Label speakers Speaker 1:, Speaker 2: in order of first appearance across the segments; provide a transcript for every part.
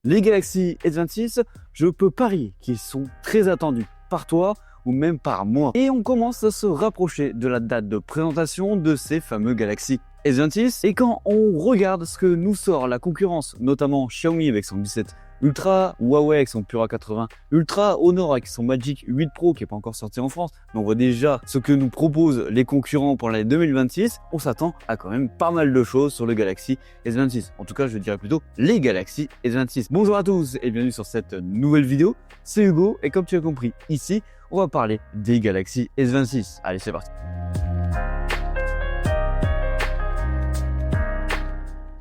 Speaker 1: Les Galaxy S26, je peux parier qu'ils sont très attendus par toi ou même par moi. Et on commence à se rapprocher de la date de présentation de ces fameux Galaxy S26. Et quand on regarde ce que nous sort la concurrence, notamment Xiaomi avec son 17 Ultra, Huawei avec son Pura 80 Ultra, Honor avec son Magic 8 Pro qui n'est pas encore sorti en France, mais on voit déjà ce que nous proposent les concurrents pour l'année 2026, on s'attend à quand même pas mal de choses sur le Galaxy S26. En tout cas, je dirais plutôt les Galaxy S26. Bonjour à tous et bienvenue sur cette nouvelle vidéo, c'est Hugo et comme tu as compris, ici, on va parler des Galaxy S26. Allez, c'est parti.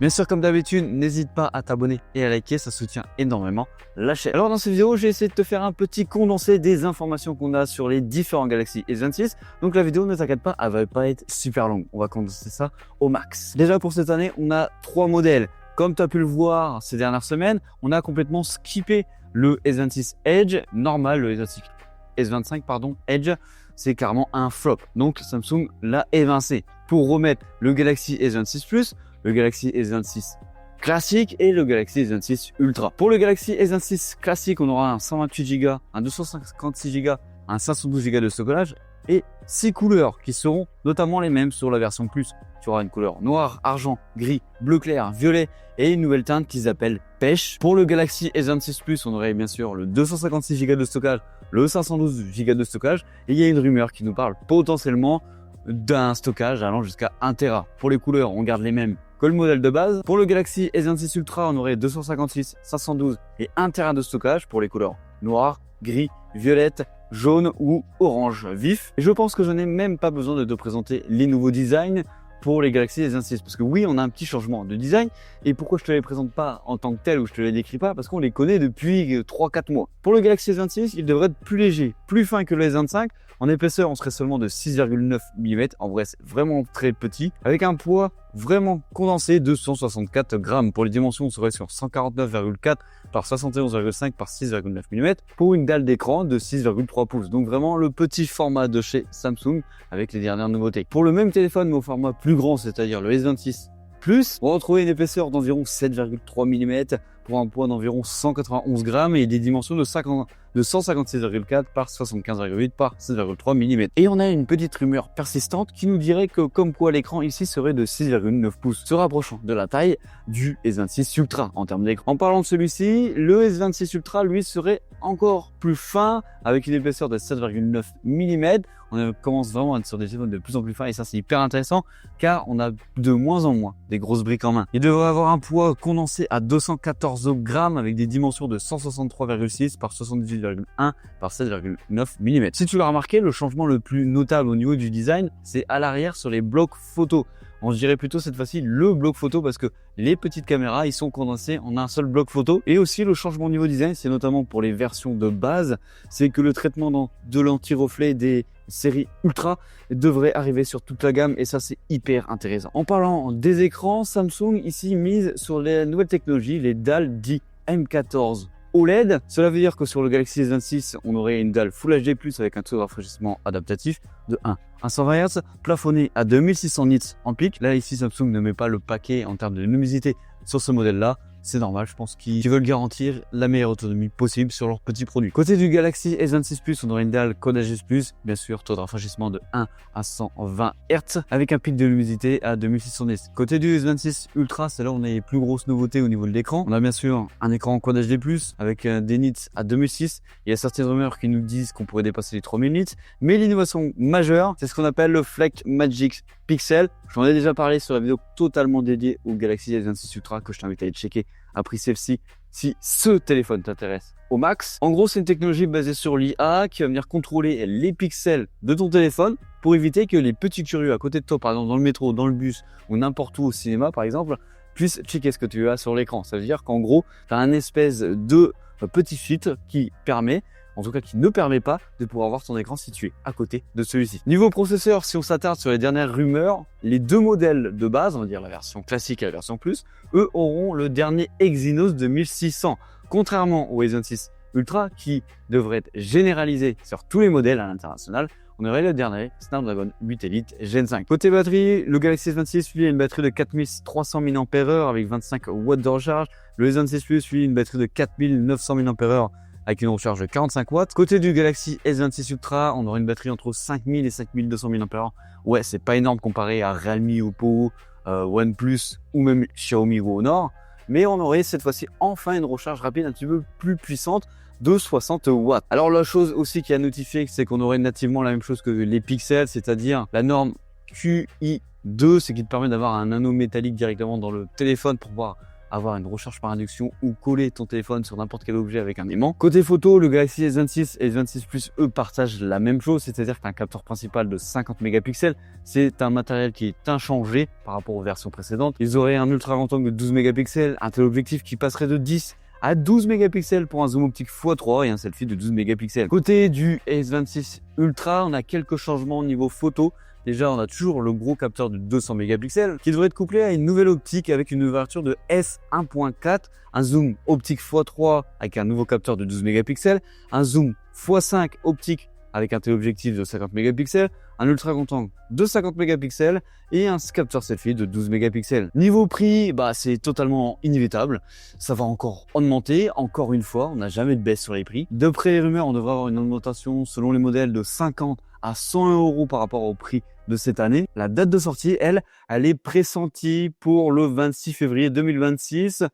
Speaker 1: Bien sûr, comme d'habitude, n'hésite pas à t'abonner et à liker, ça soutient énormément la chaîne. Alors dans cette vidéo, j'ai essayé de te faire un petit condensé des informations qu'on a sur les différents Galaxy S26. Donc la vidéo, ne t'inquiète pas, elle va pas être super longue. On va condenser ça au max. Déjà pour cette année, on a 3 modèles. Comme tu as pu le voir ces dernières semaines, on a complètement skippé le S26 Edge normal, le S25 Edge, c'est carrément un flop. Donc Samsung l'a évincé pour remettre le Galaxy S26 Plus, le Galaxy S26 classique et le Galaxy S26 Ultra. Pour le Galaxy S26 classique, on aura un 128 Go, un 256 Go, un 512 Go de stockage et 6 couleurs qui seront notamment les mêmes sur la version Plus. Tu auras une couleur noir, argent, gris, bleu clair, violet et une nouvelle teinte qu'ils appellent pêche. Pour le Galaxy S26 Plus, on aurait bien sûr le 256 Go de stockage, le 512 Go de stockage et il y a une rumeur qui nous parle potentiellement d'un stockage allant jusqu'à 1 Tera. Pour les couleurs, on garde les mêmes que le modèle de base. Pour le Galaxy S26 Ultra, on aurait 256, 512 et 1 Tera de stockage pour les couleurs noir, gris, violette, jaune ou orange vif. Et je pense que je n'ai même pas besoin de te présenter les nouveaux designs pour les Galaxy S26 parce que oui, on a un petit changement de design. Et pourquoi je te les présente pas en tant que tel ou je te les décris pas? Parce qu'on les connaît depuis 3-4 mois. Pour le Galaxy S26, il devrait être plus léger, plus fin que le S25. En épaisseur, on serait seulement de 6,9 mm. En vrai, c'est vraiment très petit. Avec un poids vraiment condensé de 164 grammes. Pour les dimensions, on serait sur 149,4 par 71,5 par 6,9 mm pour une dalle d'écran de 6,3 pouces. Donc vraiment le petit format de chez Samsung avec les dernières nouveautés. Pour le même téléphone, mais au format plus grand, c'est-à-dire le S26 Plus, on va retrouver une épaisseur d'environ 7,3 mm pour un poids d'environ 191 grammes et des dimensions de 156,4 par 75,8 par 6,3 mm. Et on a une petite rumeur persistante qui nous dirait que comme quoi l'écran ici serait de 6,9 pouces, se rapprochant de la taille du S26 Ultra en termes d'écran. En parlant de celui-ci, le S26 Ultra lui serait encore plus fin avec une épaisseur de 7,9 mm. On commence vraiment à être sur des téléphones de plus en plus fins et ça c'est hyper intéressant car on a de moins en moins des grosses briques en main. Il devrait avoir un poids condensé à 214 grammes avec des dimensions de 163,6 par 78,1 par 7,9 mm. Si tu l'as remarqué, le changement le plus notable au niveau du design, c'est à l'arrière sur les blocs photo. On se dirait plutôt cette fois-ci le bloc photo parce que les petites caméras, ils sont condensés en un seul bloc photo. Et aussi le changement au niveau design, c'est notamment pour les versions de base, c'est que le traitement de l'anti-reflet des séries Ultra devrait arriver sur toute la gamme et ça c'est hyper intéressant. En parlant des écrans, Samsung ici mise sur les nouvelles technologies, les dalles dit M14 OLED. Cela veut dire que sur le Galaxy S26, on aurait une dalle Full HD+, avec un taux de rafraîchissement adaptatif de 1 à 120 Hz, plafonné à 2600 nits en pic. Là, ici, Samsung ne met pas le paquet en termes de luminosité sur ce modèle-là. C'est normal, je pense qu'ils veulent garantir la meilleure autonomie possible sur leurs petits produits. Côté du Galaxy S26 Plus, on aurait une dalle Quad Aegis Plus, bien sûr, taux de rafraîchissement de 1 à 120 Hz, avec un pic de luminosité à 2600 nits. Côté du S26 Ultra, c'est là où on a les plus grosses nouveautés au niveau de l'écran. On a bien sûr un écran Quad HD+, avec des nits à 2006. Il y a certaines rumeurs qui nous disent qu'on pourrait dépasser les 3000 nits, mais l'innovation majeure, c'est ce qu'on appelle le Flex Magic Pixel. J'en ai déjà parlé sur la vidéo totalement dédiée au Galaxy S26 Ultra que je t'invite à aller checker après celle-ci si ce téléphone t'intéresse au max. En gros, c'est une technologie basée sur l'IA qui va venir contrôler les pixels de ton téléphone pour éviter que les petits curieux à côté de toi, par exemple dans le métro, dans le bus ou n'importe où au cinéma par exemple, puissent checker ce que tu as sur l'écran. Ça veut dire qu'en gros, tu as un espèce de petit filtre qui permet, en tout cas qui ne permet pas de pouvoir voir ton écran situé à côté de celui-ci. Niveau processeur, si on s'attarde sur les dernières rumeurs, les deux modèles de base, on va dire la version classique et la version Plus, eux auront le dernier Exynos 2600, contrairement au S26 Ultra qui devrait être généralisé sur tous les modèles à l'international. on aurait le dernier Snapdragon 8 Elite Gen 5. Côté batterie, le Galaxy S26 lui a une batterie de 4300 mAh avec 25 watts de recharge. Le S26 Plus lui une batterie de 4900 mAh avec une recharge de 45 watts. Côté du Galaxy S26 Ultra, on aura une batterie entre 5000 et 5200 mAh. Ouais, c'est pas énorme comparé à Realme, Oppo, OnePlus ou même Xiaomi ou Honor. Mais on aurait cette fois-ci enfin une recharge rapide un petit peu plus puissante de 60 watts. Alors la chose aussi qui a notifié, c'est qu'on aurait nativement la même chose que les pixels, c'est-à-dire la norme QI2, c'est qui te permet d'avoir un anneau métallique directement dans le téléphone pour pouvoir avoir une recharge par induction ou coller ton téléphone sur n'importe quel objet avec un aimant. Côté photo, le Galaxy S26 et S26 Plus, eux, partagent la même chose, c'est-à-dire que tu as un capteur principal de 50 mégapixels. C'est un matériel qui est inchangé par rapport aux versions précédentes. Ils auraient un ultra grand angle de 12 mégapixels, un téléobjectif qui passerait de 10 à 12 mégapixels pour un zoom optique x3 et un selfie de 12 mégapixels. Côté du S26 Ultra, on a quelques changements au niveau photo. Déjà, on a toujours le gros capteur de 200 mégapixels qui devrait être couplé à une nouvelle optique avec une ouverture de f1.4, un zoom optique x3 avec un nouveau capteur de 12 mégapixels, un zoom x5 optique avec un téléobjectif de 50 mégapixels, un ultra grand angle de 50 mégapixels et un capteur selfie de 12 mégapixels. Niveau prix, c'est totalement inévitable. Ça va encore augmenter. Encore une fois, on n'a jamais de baisse sur les prix. D'après les rumeurs, on devrait avoir une augmentation selon les modèles de 50 à 100 € par rapport au prix de cette année. La date de sortie, elle est pressentie pour le 26 février 2026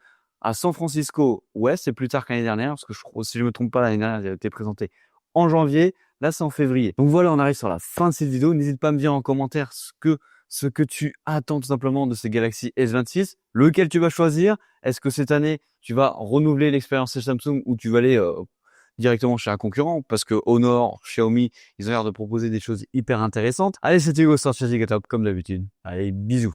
Speaker 1: à San Francisco. Ouais, c'est plus tard qu'année dernière, parce que je crois, si je me trompe pas, l'année dernière, elle a été présentée en janvier. Là, c'est en février. Donc voilà, on arrive sur la fin de cette vidéo. N'hésite pas à me dire en commentaire ce que tu attends tout simplement de ces Galaxy S26. Lequel tu vas choisir? Est-ce que cette année, tu vas renouveler l'expérience chez Samsung ou tu vas aller directement chez un concurrent? Parce que Honor, Xiaomi, ils ont l'air de proposer des choses hyper intéressantes. Allez, c'était Hugo Sortir Top comme d'habitude. Allez, bisous.